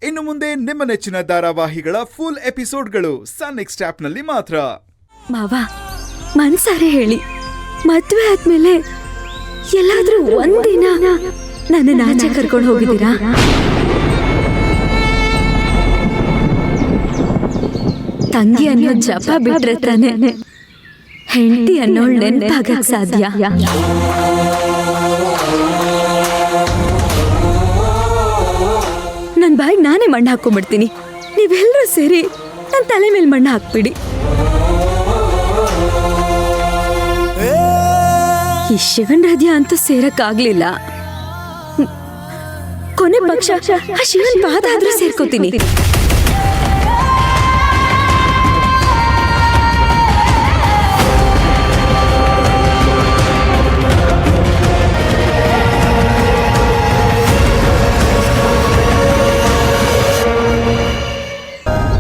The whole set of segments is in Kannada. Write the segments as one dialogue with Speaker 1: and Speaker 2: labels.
Speaker 1: ಇನ್ನು ಮುಂದೆ ನಿಮ್ಮ ನೆಚ್ಚಿನ ಧಾರಾವಾಹಿಗಳ ಫುಲ್ ಎಪಿಸೋಡ್ಗಳು ಸನ್ ನೆಕ್ಸ್ಟ್ ಆಪ್ನಲ್ಲಿ ಮಾತ್ರ.
Speaker 2: ಮಾವ, ಮನ್ಸಾರೆ ಹೇಳಿ, ಮದ್ವೆ ಆದ್ಮೇಲೆ ಎಲ್ಲಾದ್ರೂ ಒಂದಿನ ನನ್ನ ಆಚೆ ಕರ್ಕೊಂಡು ಹೋಗಿದ್ದೀರಾ? ತಂಗಿ ಅನ್ನೋ ಜಪ ಬಿಟ್ರೆ ತಾನೆ ಹೆಂಡತಿ ಅನ್ನೋಳ್ ನೆನ್ಪಾಗಕ್ ಸಾಧ್ಯ. ನನ್ ಬಾಯಿಗೆ ನಾನೇ ಮಣ್ಣು ಹಾಕೊಂಡ್ಬಿಡ್ತೀನಿ. ನೀವೆಲ್ಲರೂ ಸೇರಿ ನನ್ನ ತಲೆ ಮೇಲೆ ಮಣ್ಣು ಹಾಕ್ಬಿಡಿ. ಈ ಶಿವನ್ ಹೃದಯ ಅಂತೂ ಸೇರಕ್ಕಾಗ್ಲಿಲ್ಲ. ಕೊನೆ ಪಕ್ಷ ಆ ಶಿವನ್ ಪಾದ ಆದ್ರೂ ಸೇರ್ಕೋತೀನಿ.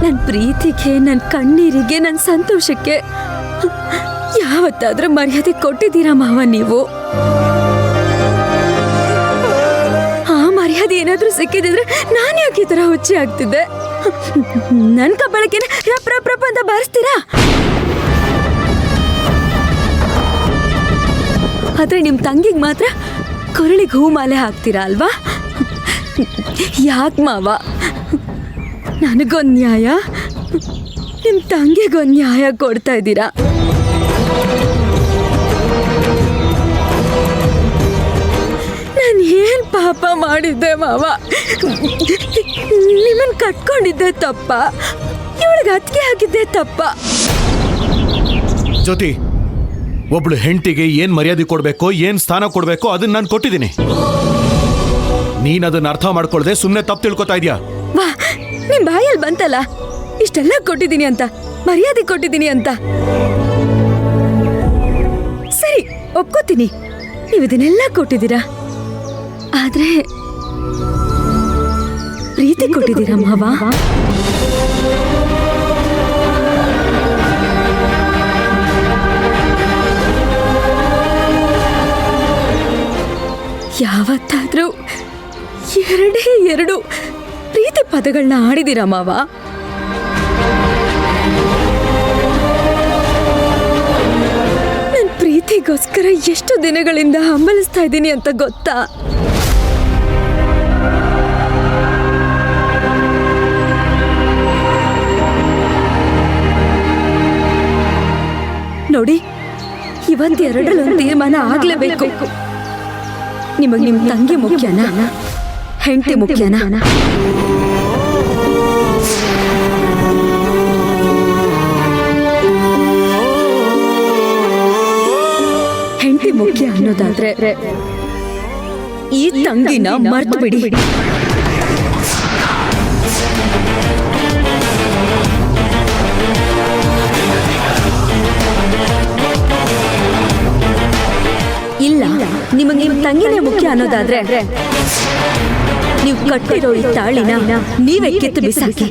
Speaker 2: ನನ್ನ ಪ್ರೀತಿಗೆ, ನನ್ನ ಕಣ್ಣೀರಿಗೆ, ನನ್ನ ಸಂತೋಷಕ್ಕೆ ಯಾವತ್ತಾದ್ರೂ ಮರ್ಯಾದೆ ಕೊಟ್ಟಿದ್ದೀರಾ ಮಾವ ನೀವು? ಆ ಮರ್ಯಾದೆ ಏನಾದ್ರೂ ಸಿಕ್ಕಿದ್ರೆ ನಾನು ಯಾಕೆ ಈ ತರ ಹುಚ್ಚಿ ಆಗ್ತಿದ್ದೆ? ನನ್ನ ಕಬ್ಬಳಕೆನ ರಪ್ ರಪ್ ರಪ್ ಅಂತ ಬಾರಿಸ್ತೀರಾ? ಆದ್ರೆ ನಿಮ್ ತಂಗಿಗೆ ಮಾತ್ರ ಕೊರಳಿಗೆ ಹೂ ಮಾಲೆ ಹಾಕ್ತೀರಾ ಅಲ್ವಾ? ಯಾಕೆ ಮಾವ? ನನಗೊಂದು ನ್ಯಾಯ, ನಿಮ್ ತಂಗಿಗೊಂದು ನ್ಯಾಯ ಕೊಡ್ತಾ ಇದ್ದೀರಾ? ನಾನು ಏನ್ ಪಾಪ ಮಾಡಿದ್ದೆ ಮಾವ? ನಿಮ್ಮನ್ನ ಕಟ್ಕೊಂಡಿದ್ದೆ ತಪ್ಪ? ಇವಳಿಗೆ ಅತ್ತಿಗೆ ಆಗಿದ್ದೆ ತಪ್ಪ?
Speaker 3: ಜ್ಯೋತಿ, ಒಬ್ಳು ಹೆಂಡತಿಗೆ ಏನ್ ಮರ್ಯಾದೆ ಕೊಡ್ಬೇಕೋ, ಏನ್ ಸ್ಥಾನ ಕೊಡ್ಬೇಕೋ ಅದನ್ನ ನಾನು ಕೊಟ್ಟಿದ್ದೀನಿ. ನೀನ್ ಅದನ್ನ ಅರ್ಥ ಮಾಡ್ಕೊಳ್ದೆ ಸುಮ್ಮನೆ ತಪ್ಪು ತಿಳ್ಕೊತಾ ಇದೀಯಾ?
Speaker 2: ವಾ, ನಿಮ್ ಬಾಯಲ್ಲಿ ಬಂತಲ್ಲ ಇಷ್ಟೆಲ್ಲ ಕೊಟ್ಟಿದ್ದೀನಿ ಅಂತ, ಮರ್ಯಾದೆ ಕೊಟ್ಟಿದ್ದೀನಿ ಅಂತ. ಸರಿ, ಒಪ್ಕೋತೀನಿ, ನೀವು ಇದನ್ನೆಲ್ಲ ಕೊಟ್ಟಿದ್ದೀರಾ. ಆದ್ರೆ ಪ್ರೀತಿ ಕೊಟ್ಟಿದ್ದೀರಾ ಮಾವ? ಯಾವತ್ತಾದ್ರೂ ಎರಡೇ ಎರಡು ಪ್ರೀತಿ ಪದಗಳನ್ನ ಆಡಿದಿರಾ ಮಾವ? ನನ್ನ ಪ್ರೀತಿಗೋಸ್ಕರ ಎಷ್ಟು ದಿನಗಳಿಂದ ಹಂಬಲಿಸ್ತಾ ಇದ್ದೀನಿ ಅಂತ ಗೊತ್ತಾ? ನೋಡಿ, ಇವತ್ತೆರಡರಲ್ಲೊಂದು ತೀರ್ಮಾನ ಆಗ್ಲೇಬೇಕು. ನಿಮಗ್ ನಿಮ್ ತಂಗಿ ಮುಖ್ಯನಾ, ಹೆಂಡತಿ ಮುಖ್ಯನಾ? ಹೆಂಡತಿ ಮುಖ್ಯ ಅನ್ನೋದಾದ್ರೆ ಈ ತಂಗಿನ ಮರ್ತು ಬಿಡಿ. ಇಲ್ಲ, ನಿಮಗೆ ನಿಮ್ ತಂಗಿನೇ ಮುಖ್ಯ ಅನ್ನೋದಾದ್ರೆ ನೀವು ಕಟ್ಟಿರೋ ಈ ತಾಳಿನ ನೀವೇ ಕಿತ್ತು ಬಿಸಾಕಿ.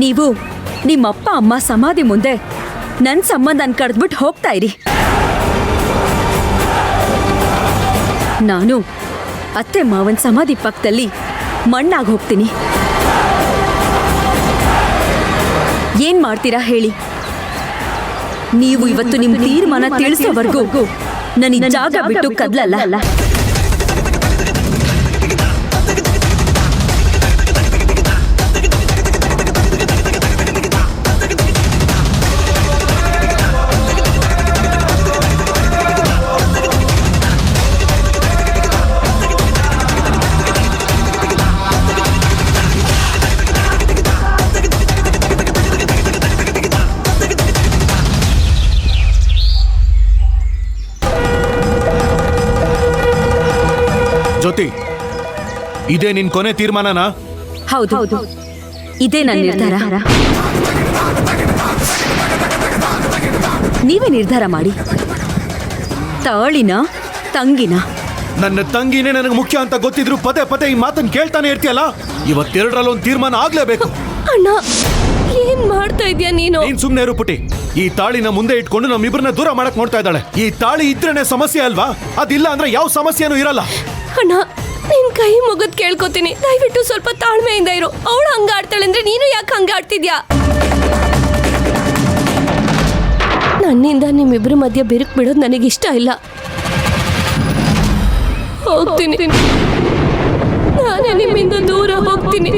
Speaker 2: ನೀವು ನಿಮ್ಮಪ್ಪ ಅಮ್ಮ ಸಮಾಧಿ ಮುಂದೆ ನನ್ನ ಸಂಬಂಧನ ಕಡ್ದ್ಬಿಟ್ಟು ಹೋಗ್ತಾ ಇರಿ. ನಾನು ಅತ್ತೆ ಮಾವನ್ ಸಮಾಧಿ ಪಕ್ಕದಲ್ಲಿ ಮಣ್ಣಾಗಿ ಹೋಗ್ತೀನಿ. ಏನ್ ಮಾಡ್ತೀರಾ ಹೇಳಿ? ನೀವು ಇವತ್ತು ನಿಮ್ ತೀರ್ಮಾನ ತಿಳಿಸೋವರೆಗೂ ನನ್ನ ಈ ಜಾಗ ಬಿಟ್ಟು ಕದ್ಲಲ್ಲ.
Speaker 3: ಜ್ಯೋತಿ, ಇದೇ ನಿನ್ ಕೊನೆ ತೀರ್ಮಾನನಾ?
Speaker 2: ಹೌದು, ಇದೇ ನನ್ನ ನಿರ್ಧಾರ. ನೀವೇ ನಿರ್ಧಾರ ಮಾಡಿ. ತಾಳಿನ ತಂಗಿನ?
Speaker 3: ನನ್ನ ತಂಗಿನೇ ನನಗೆ ಮುಖ್ಯ ಅಂತ ಗೊತ್ತಿದ್ರು ಪದೇ ಪದೇ ಈ ಮಾತನ್ನು ಕೇಳ್ತಾನೆ ಇರ್ತೀಯಲ್ಲ. ಇವತ್ತೆರಡರಲ್ಲಿ ಒಂದು ತೀರ್ಮಾನ ಆಗ್ಲೇಬೇಕು.
Speaker 2: ಅಣ್ಣ, ಏನ್ ಮಾಡ್ತಾ ಇದೀಯ ನೀನು?
Speaker 3: ನೀನ್ ಸುಮ್ನೆ ಇರು ಪುಟಿ. ಈ ತಾಳಿನ ಮುಂದೆ ಇಟ್ಕೊಂಡು ನಮ್ಮಿಬ್ಬರನ್ನ ದೂರ ಮಾಡಕ್ ನೋಡ್ತಾ ಇದ್ದಾಳೆ. ಈ ತಾಳಿ ಇದ್ರೇನೆ ಸಮಸ್ಯೆ ಅಲ್ವಾ? ಅದಿಲ್ಲ ಅಂದ್ರೆ ಯಾವ ಸಮಸ್ಯೆನೂ ಇರಲ್ಲ.
Speaker 4: ಅಣ್ಣ, ನಿನ್ ಕೈ ಮುಗಿದ್ ಕೇಳ್ಕೊತೀನಿ, ದಯವಿಟ್ಟು ಸ್ವಲ್ಪ ತಾಳ್ಮೆಯಿಂದ ಇರು. ಅವಳು ಹಂಗಾಡ್ತಾಳೆ ಅಂದ್ರೆ ನೀನು ಯಾಕೆ ಹಂಗಾಡ್ತಿದ್ಯಾ? ನನ್ನಿಂದ ನಿಮ್ಮಿಬ್ರ ಮಧ್ಯೆ ಬಿರುಕು ಬಿಡೋದು ನನಗಿಷ್ಟ ಇಲ್ಲ. ಹೋಗ್ತೀನಿ, ನಾನೇ ನಿಮ್ಮಿಂದ ದೂರ ಹೋಗ್ತೀನಿ.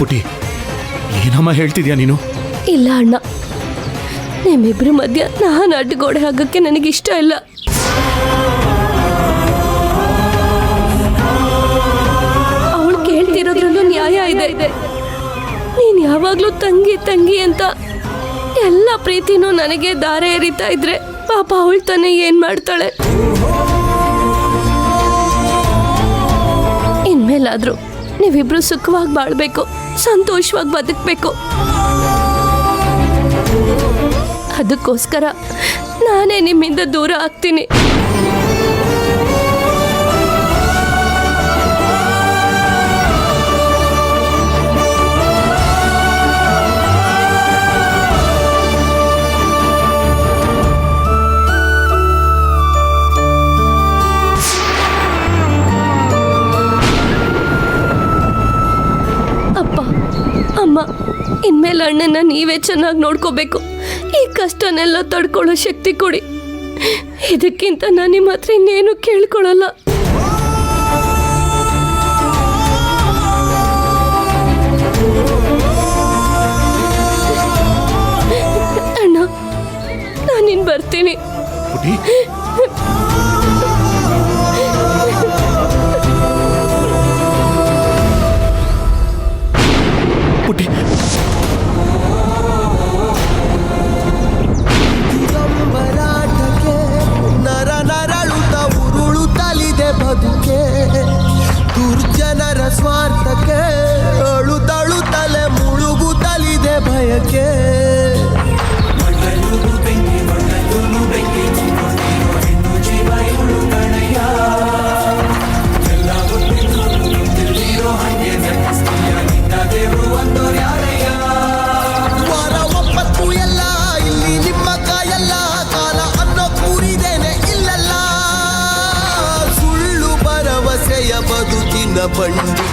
Speaker 3: ಪುಟಿ, ಏನಮ್ಮ ಹೇಳ್ತಿದ್ಯಾ ನೀನು?
Speaker 4: ಇಲ್ಲ ಅಣ್ಣ, ನಿಮ್ಮಿಬ್ರ ಮಧ್ಯ ನಾನು ಅಡ್ಡಗೋಡೆ ಹಾಕಕ್ಕೆ ನನಗಿಷ್ಟ ಇಲ್ಲ. ಅವಳು ಕೇಳ್ತಿರೋದ್ರಲ್ಲೂ ನ್ಯಾಯ ಇದೆ. ನೀನ್ ಯಾವಾಗ್ಲೂ ತಂಗಿ ತಂಗಿ ಅಂತ ಎಲ್ಲ ಪ್ರೀತಿನೂ ನನಗೆ ದಾರ ಎರಿತಾ ಇದ್ರೆ ಪಾಪ ಅವಳು ತಾನೇ ಏನ್ ಮಾಡ್ತಾಳೆ? ಇನ್ಮೇಲಾದ್ರೂ ನೀವಿಬ್ರು ಸುಖವಾಗಿ ಬಾಳ್ಬೇಕು, ಸಂತೋಷವಾಗಿ ಬದುಕಬೇಕು. ಅದಕ್ಕೋಸ್ಕರ ನಾನೇ ನಿಮ್ಮಿಂದ ದೂರ ಆಗ್ತೀನಿ. ಅಪ್ಪ, ಅಮ್ಮ, ಇನ್ಮೇಲೆ ಅಣ್ಣನ ನೀವೇ ಚೆನ್ನಾಗಿ ನೋಡ್ಕೋಬೇಕು. ಈ ಕಷ್ಟನೆಲ್ಲ ತಡ್ಕೊಳ್ಳೋ ಶಕ್ತಿ ಕೊಡಿ. ಇದಕ್ಕಿಂತ ನಾನು ನಿಮ್ಮ ಹತ್ರ ಇನ್ನೇನು ಕೇಳ್ಕೊಳ್ಳಲ್ಲ. ಅಣ್ಣ, ನಾನಿನ್ ಬರ್ತೀನಿ.
Speaker 3: ಪುಟಿ, ಪುಟಿ,
Speaker 5: ದಿಗಂಬರಾಟಕ್ಕೆ ನರ ನರಳುತ್ತ ಉರುಳುತ್ತಲಿದೆ ಬದುಕೆ. ದುರ್ಜನರ ಸ್ವಾರ್ಥಕ್ಕೆ ಅಳುತ್ತಳುತ್ತಲೆ ಮುಳುಗುತ್ತಲಿದೆ ಭಯಕ್ಕೆ. ವಾರ ಒಪ್ಪತ್ತು ಎಲ್ಲ ಇಲ್ಲಿ ನಿಮ್ಮ ಕಾಯಲ್ಲ, ಕಾಲ ಅನ್ನೋ ಕೂರಿದೇನೆ ಇಲ್ಲಲ್ಲ. ಸುಳ್ಳು ಭರವಸೆಯ ಬದುಕಿನ ಬಂಡಿ